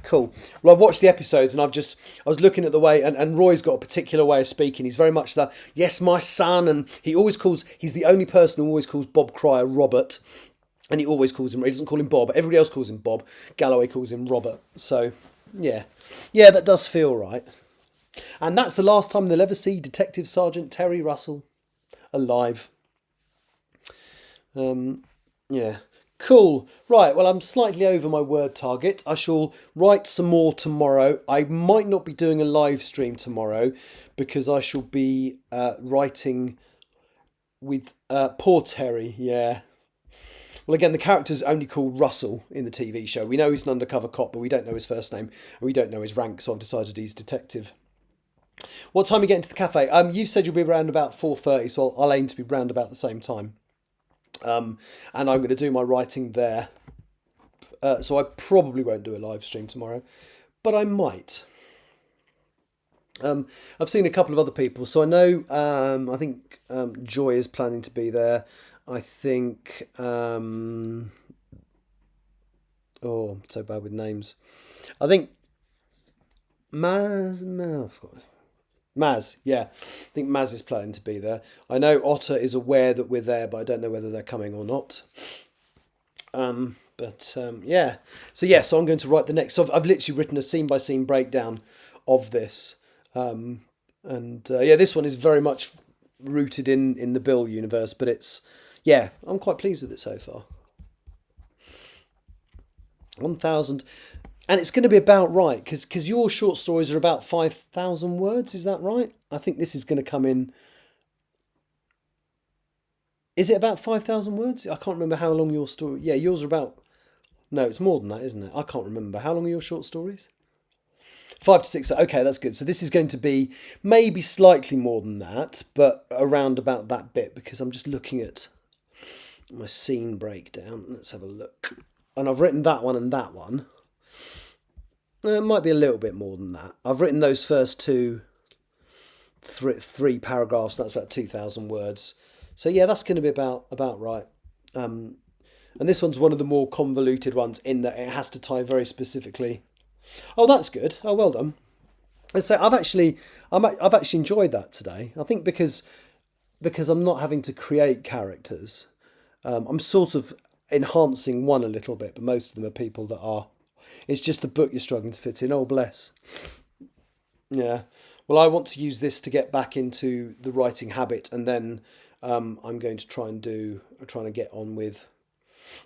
cool. Well, I've watched the episodes and I was looking at the way, and Roy's got a particular way of speaking. He's very much that, yes, my son, and he's the only person who always calls Bob Cryer Robert, and he always calls him, he doesn't call him Bob, everybody else calls him Bob, Galloway calls him Robert. So, yeah, that does feel right. And that's the last time they'll ever see Detective Sergeant Terry Russell alive. Yeah. Cool. Right, well, I'm slightly over my word target. I shall write some more tomorrow. I might not be doing a live stream tomorrow because I shall be writing with poor Terry, yeah. Well, again, the character's only called Russell in the TV show. We know he's an undercover cop, but we don't know his first name, and we don't know his rank, so I've decided he's detective. What time are you getting to the cafe? You've said you'll be around about 4:30, so I'll aim to be round about the same time. And I'm going to do my writing there. So I probably won't do a live stream tomorrow, but I might. I've seen a couple of other people, so I know. I think Joy is planning to be there. I think. I'm so bad with names. I think Maz, yeah. I think Maz is planning to be there. I know Otter is aware that we're there, but I don't know whether they're coming or not. Yeah. So I'm going to write the next. So I've literally written a scene-by-scene breakdown of this. This one is very much rooted in the Bill universe, but I'm quite pleased with it so far. 1,000, and it's going to be about right because your short stories are about 5,000 words. Is that right? I think this is going to come in. Is it about 5,000 words? I can't remember how long your story. Yeah, yours are about. No, it's more than that, isn't it? I can't remember. How long are your short stories? 5 to 6. Okay, that's good. So this is going to be maybe slightly more than that, but around about that bit because I'm just looking at my scene breakdown. Let's have a look. And I've written that one and that one. It might be a little bit more than that. I've written those first three paragraphs. That's about 2,000 words. So yeah, that's going to be about right. And this one's one of the more convoluted ones in that it has to tie very specifically. Oh, that's good. Oh, well done. So I've actually enjoyed that today. I think because I'm not having to create characters. I'm sort of enhancing one a little bit, but most of them are people that are. It's just the book you're struggling to fit in. Oh, bless. Yeah. Well, I want to use this to get back into the writing habit, and then I'm going to trying to get on with.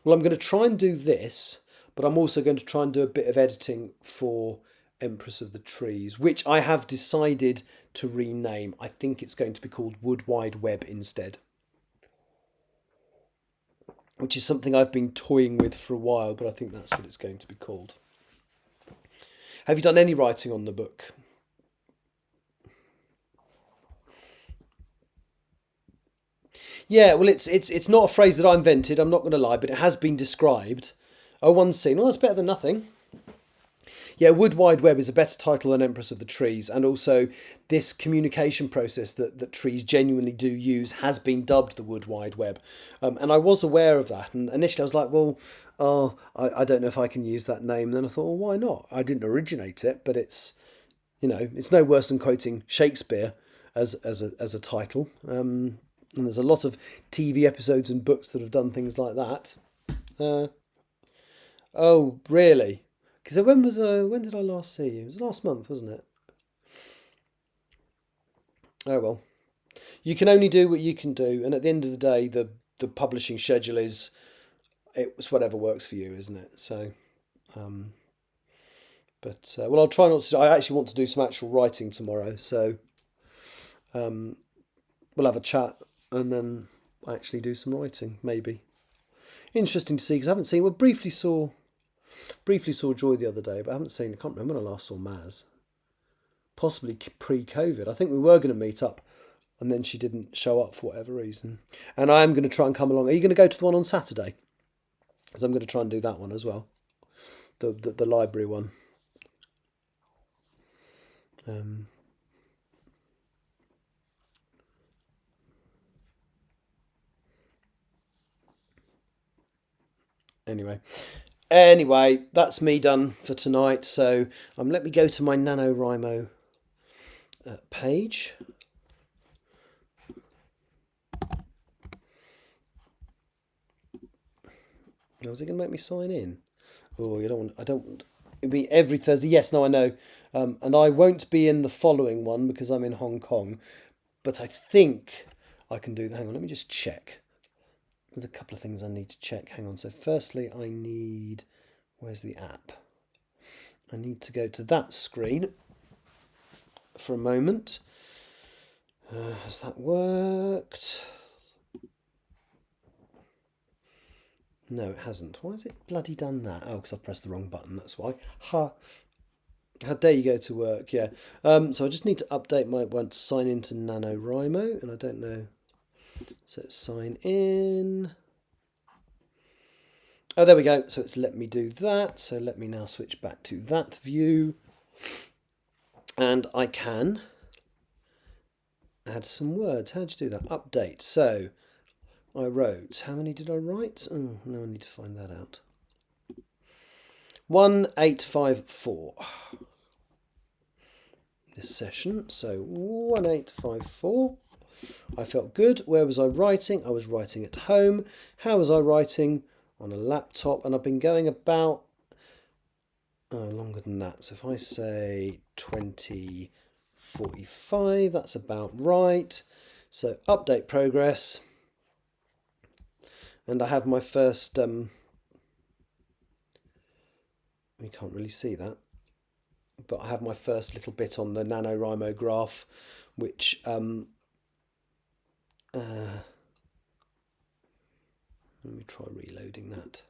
Well, I'm going to try and do this, but I'm also going to try and do a bit of editing for Empress of the Trees, which I have decided to rename. I think it's going to be called Wood Wide Web instead, which is something I've been toying with for a while, but I think that's what it's going to be called. Have you done any writing on the book? Yeah, well, it's not a phrase that I invented, I'm not going to lie, but it has been described. Oh, one scene. Well, that's better than nothing. Yeah, Wood Wide Web is a better title than Empress of the Trees, and also this communication process that trees genuinely do use has been dubbed the Wood Wide Web. And I was aware of that, and initially I was like, well, I don't know if I can use that name. And then I thought, well, why not? I didn't originate it, but it's no worse than quoting Shakespeare as a title. And there's a lot of TV episodes and books that have done things like that. Oh, really? Because when did I last see you? It was last month, wasn't it? Oh well, you can only do what you can do, and at the end of the day, the publishing schedule it's whatever works for you, isn't it? So, well, I'll try not to. I actually want to do some actual writing tomorrow, so we'll have a chat and then actually do some writing, maybe. Interesting to see because I haven't seen. Well, briefly saw Joy the other day, but I haven't seen. I can't remember when I last saw Maz. Possibly pre-COVID. I think we were going to meet up, and then she didn't show up for whatever reason. And I am going to try and come along. Are you going to go to the one on Saturday? Because I'm going to try and do that one as well, the library one. Anyway, Anyway, that's me done for tonight. So let me go to my NaNoWriMo page. Now, is it going to make me sign in? Oh, you don't want. I don't. It'll be every Thursday. Yes, no, I know. And I won't be in the following one because I'm in Hong Kong. But I think I can do that. Hang on, let me just check. There's a couple of things I need to check. Hang on. So firstly, I need... Where's the app? I need to go to that screen for a moment. Has that worked? No, it hasn't. Why has it bloody done that? Oh, because I've pressed the wrong button, that's why. Ha! How dare you go to work, yeah. So I just need to update my one to sign into NaNoWriMo, and I don't know. So sign in. Oh, there we go. So it's let me do that. So let me now switch back to that view. And I can add some words. How'd you do that? Update. So I wrote, how many did I write? Oh, no, I need to find that out. 1854. This session. So 1854. I felt good. Where was I writing? I was writing at home. How was I writing? On a laptop. And I've been going about longer than that. So if I say 2045, that's about right. So update progress. And I have my first, you can't really see that, but I have my first little bit on the NaNoWriMo graph, which let me try reloading that.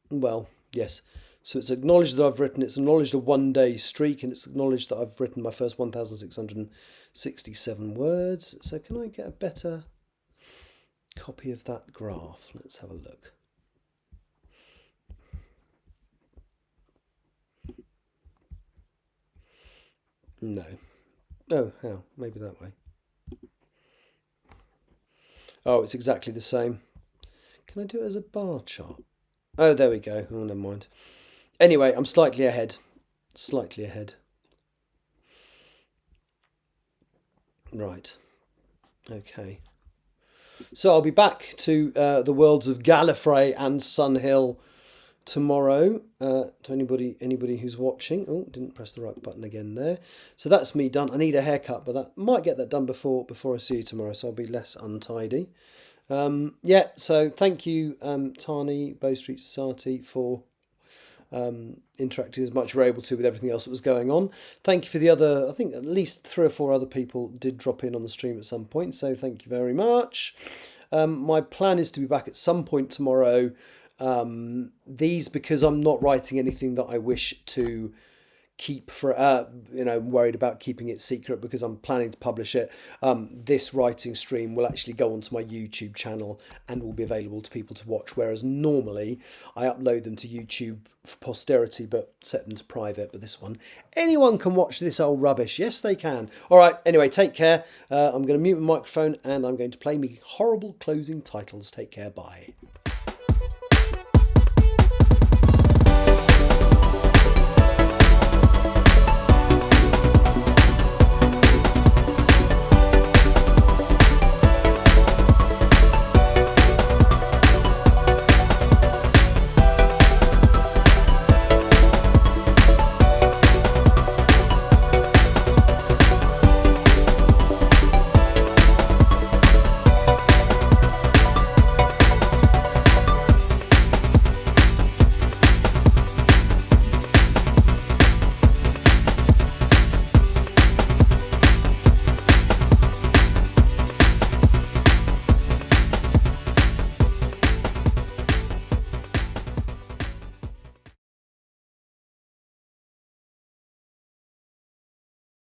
Well, yes. So it's acknowledged that I've written, it's acknowledged a 1 day streak, and it's acknowledged that I've written my first 1,667 words. So can I get a better copy of that graph? Let's have a look. No. Oh, how? Maybe that way. Oh, it's exactly the same. Can I do it as a bar chart? Oh, there we go. Oh, never mind. Anyway, I'm slightly ahead. Slightly ahead. Right. Okay. So I'll be back to the worlds of Gallifrey and Sunhill tomorrow. To anybody who's watching. Oh, didn't press the right button again there. So that's me done. I need a haircut, but that might get that done before I see you tomorrow, so I'll be less untidy. Yeah, so thank you, Tani, Bow Street Society, for interacting as much as we're able to with everything else that was going on. Thank you for the other, I think at least 3 or 4 other people did drop in on the stream at some point, so thank you very much. My plan is to be back at some point tomorrow. These, because I'm not writing anything that I wish to keep for worried about keeping it secret because I'm planning to publish it. This writing stream will actually go onto my YouTube channel and will be available to people to watch, whereas normally I upload them to YouTube for posterity but set them to private. But this one, anyone can watch this old rubbish. Yes, they can. All right, anyway, take care. I'm going to mute my microphone and I'm going to play me horrible closing titles. Take care, bye.